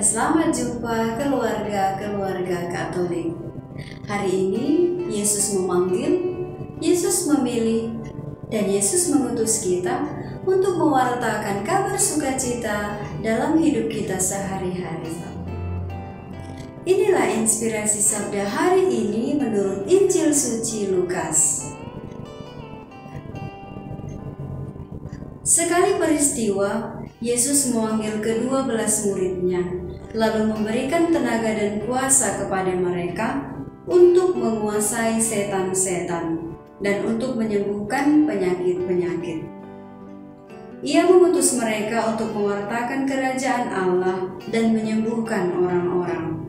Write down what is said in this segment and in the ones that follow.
dan selamat jumpa keluarga-keluarga Katolik. Hari ini Yesus memanggil, Yesus memilih, dan Yesus mengutus kita untuk mewartakan kabar sukacita dalam hidup kita sehari-hari. Inilah inspirasi sabda hari ini menurut Injil Suci Lukas. Sekali peristiwa, Yesus memanggil ke-12 muridnya, lalu memberikan tenaga dan kuasa kepada mereka untuk menguasai setan-setan dan untuk menyembuhkan penyakit-penyakit. Ia mengutus mereka untuk mewartakan kerajaan Allah dan menyembuhkan orang-orang.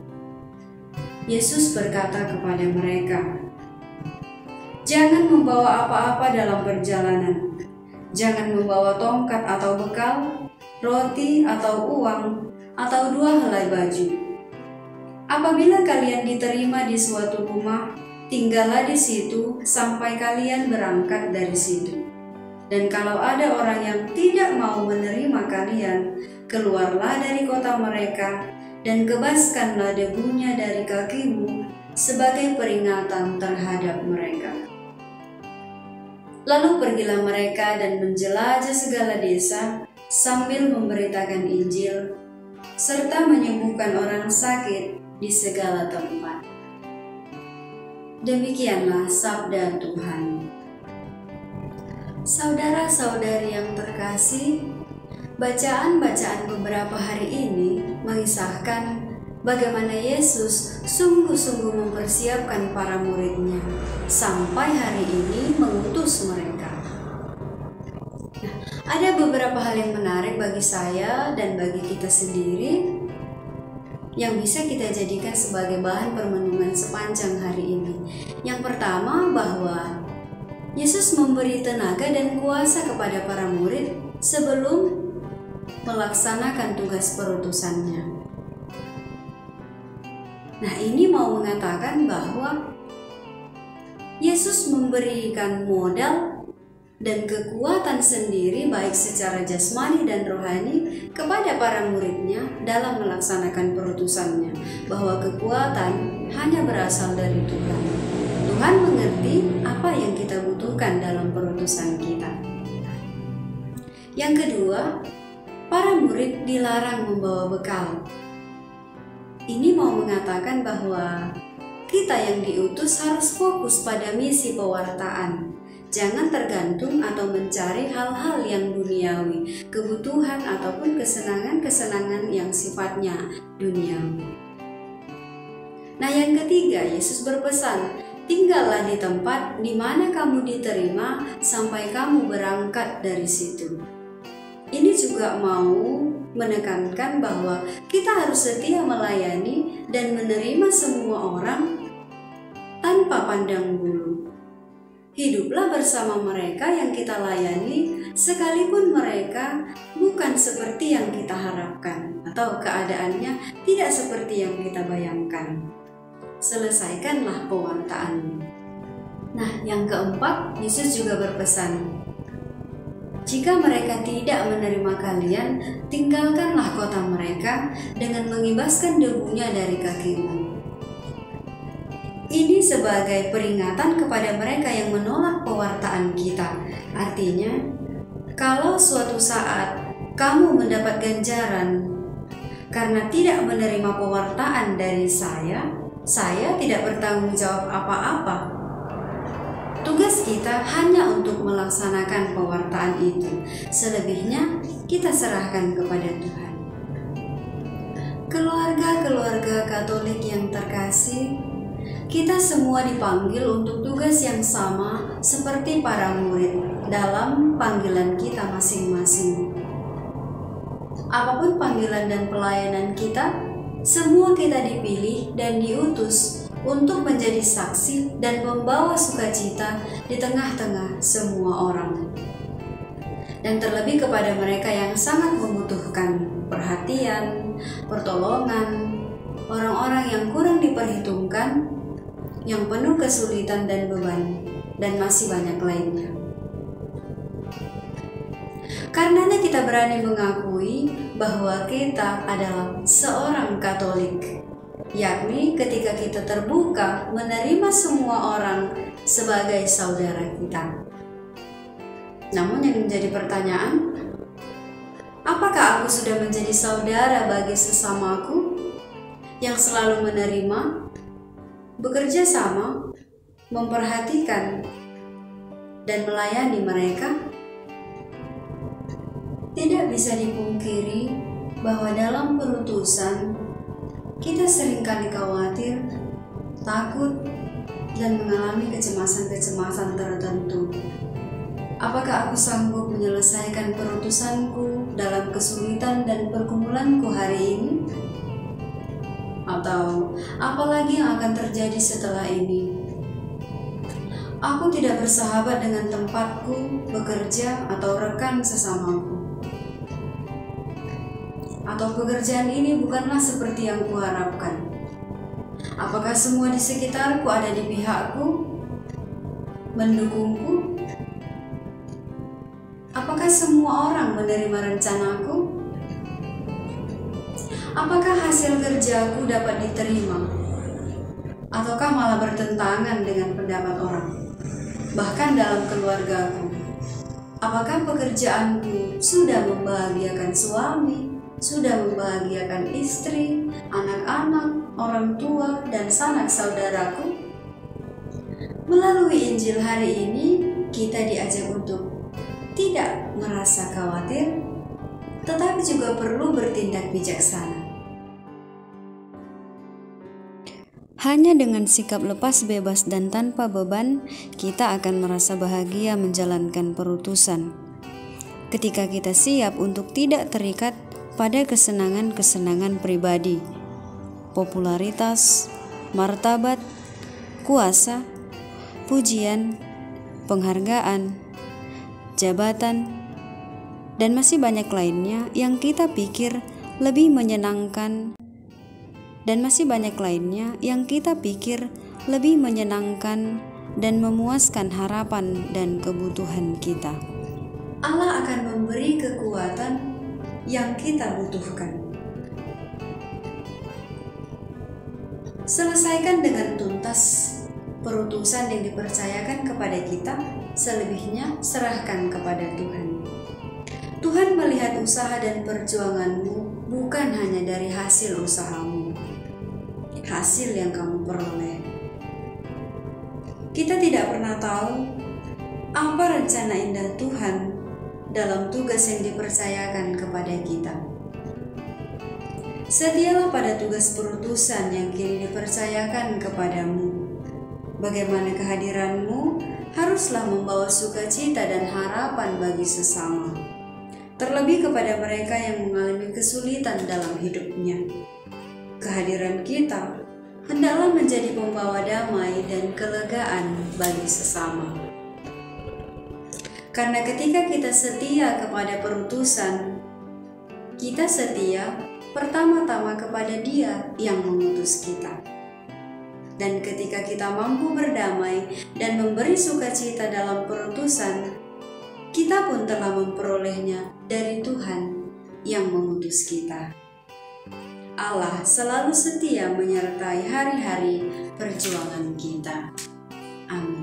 Yesus berkata kepada mereka, "Jangan membawa apa-apa dalam perjalanan. Jangan membawa tongkat atau bekal, roti atau uang, atau 2 helai baju. Apabila kalian diterima di suatu rumah, tinggallah di situ sampai kalian berangkat dari situ. Dan kalau ada orang yang tidak mau menerima kalian, keluarlah dari kota mereka dan kebaskanlah debunya dari kakimu sebagai peringatan terhadap mereka." Lalu pergilah mereka dan menjelajah segala desa sambil memberitakan Injil, serta menyembuhkan orang sakit di segala tempat. Demikianlah sabda Tuhan. Saudara-saudari yang terkasih, bacaan-bacaan beberapa hari ini mengisahkan bagaimana Yesus sungguh-sungguh mempersiapkan para muridnya sampai hari ini mengutus mereka. Nah, ada beberapa hal yang menarik bagi saya dan bagi kita sendiri yang bisa kita jadikan sebagai bahan permenungan sepanjang hari ini. Yang pertama, bahwa Yesus memberi tenaga dan kuasa kepada para murid sebelum melaksanakan tugas perutusannya. Nah, ini mau mengatakan bahwa Yesus memberikan modal dan kekuatan sendiri baik secara jasmani dan rohani kepada para muridnya dalam melaksanakan perutusannya, bahwa kekuatan hanya berasal dari Tuhan. Tuhan mengerti apa yang kita butuhkan dalam perutusan kita. Yang kedua, para murid dilarang membawa bekal. Ini mau mengatakan bahwa kita yang diutus harus fokus pada misi pewartaan. Jangan tergantung atau mencari hal-hal yang duniawi, kebutuhan ataupun kesenangan-kesenangan yang sifatnya duniawi. Nah, yang ketiga, Yesus berpesan, "Tinggallah di tempat di mana kamu diterima sampai kamu berangkat dari situ." Ini juga mau menekankan bahwa kita harus setia melayani dan menerima semua orang tanpa pandang bulu. Hiduplah bersama mereka yang kita layani, sekalipun mereka bukan seperti yang kita harapkan atau keadaannya tidak seperti yang kita bayangkan. Selesaikanlah pewartaanmu. Nah, yang keempat, Yesus juga berpesan, "Jika mereka tidak menerima kalian, tinggalkanlah kota mereka dengan mengibaskan debunya dari kakimu." Ini sebagai peringatan kepada mereka yang menolak pewartaan kita. Artinya, kalau suatu saat kamu mendapat ganjaran karena tidak menerima pewartaan dari saya tidak bertanggung jawab apa-apa. Tugas kita hanya untuk melaksanakan pewartaan itu. Selebihnya kita serahkan kepada Tuhan. Keluarga-keluarga Katolik yang terkasih, kita semua dipanggil untuk tugas yang sama seperti para murid dalam panggilan kita masing-masing. Apapun panggilan dan pelayanan kita, semua kita dipilih dan diutus untuk menjadi saksi dan membawa sukacita di tengah-tengah semua orang. Dan terlebih kepada mereka yang sangat membutuhkan perhatian, pertolongan, orang-orang yang kurang diperhitungkan, yang penuh kesulitan dan beban, dan masih banyak lainnya. Karenanya kita berani mengakui bahwa kita adalah seorang Katolik, yakni ketika kita terbuka menerima semua orang sebagai saudara kita. Namun yang menjadi pertanyaan, apakah aku sudah menjadi saudara bagi sesamaku yang selalu menerima, bekerja sama, memperhatikan, dan melayani mereka? Tidak bisa dipungkiri bahwa dalam perutusan kita seringkali khawatir, takut, dan mengalami kecemasan-kecemasan tertentu. Apakah aku sanggup menyelesaikan perutusanku dalam kesulitan dan pergumulanku hari ini? Atau apalagi yang akan terjadi setelah ini? Aku tidak bersahabat dengan tempatku, bekerja, atau rekan sesamaku. Atau pekerjaan ini bukanlah seperti yang kuharapkan. Apakah semua di sekitarku ada di pihakku, mendukungku? Apakah semua orang menerima rencanaku? Apakah hasil kerjaku dapat diterima? Ataukah malah bertentangan dengan pendapat orang? Bahkan dalam keluargaku, apakah pekerjaanku sudah membahagiakan suami, sudah membahagiakan istri, anak-anak, orang tua, dan sanak saudaraku? Melalui Injil hari ini, kita diajak untuk tidak merasa khawatir, tetapi juga perlu bertindak bijaksana. Hanya dengan sikap lepas bebas dan tanpa beban, kita akan merasa bahagia menjalankan perutusan. Ketika kita siap untuk tidak terikat pada kesenangan-kesenangan pribadi, popularitas, martabat, kuasa, pujian, penghargaan, jabatan, dan masih banyak lainnya yang kita pikir lebih menyenangkan dan memuaskan harapan dan kebutuhan kita. Allah akan memberi kekuatan yang kita butuhkan. Selesaikan dengan tuntas perutusan yang dipercayakan kepada kita, selebihnya serahkan kepada Tuhan. Tuhan melihat usaha dan perjuanganmu bukan hanya dari hasil usahamu, hasil yang kamu peroleh. Kita tidak pernah tahu apa rencana indah Tuhan dalam tugas yang dipercayakan kepada kita. Setialah pada tugas perutusan yang kini dipercayakan kepadamu. Bagaimana kehadiranmu haruslah membawa sukacita dan harapan bagi sesama, terlebih kepada mereka yang mengalami kesulitan dalam hidupnya. Kehadiran kita hendaklah menjadi pembawa damai dan kelegaan bagi sesama. Karena ketika kita setia kepada perutusan, kita setia pertama-tama kepada Dia yang mengutus kita. Dan ketika kita mampu berdamai dan memberi sukacita dalam perutusan, kita pun telah memperolehnya dari Tuhan yang mengutus kita. Allah selalu setia menyertai hari-hari perjuangan kita. Amin.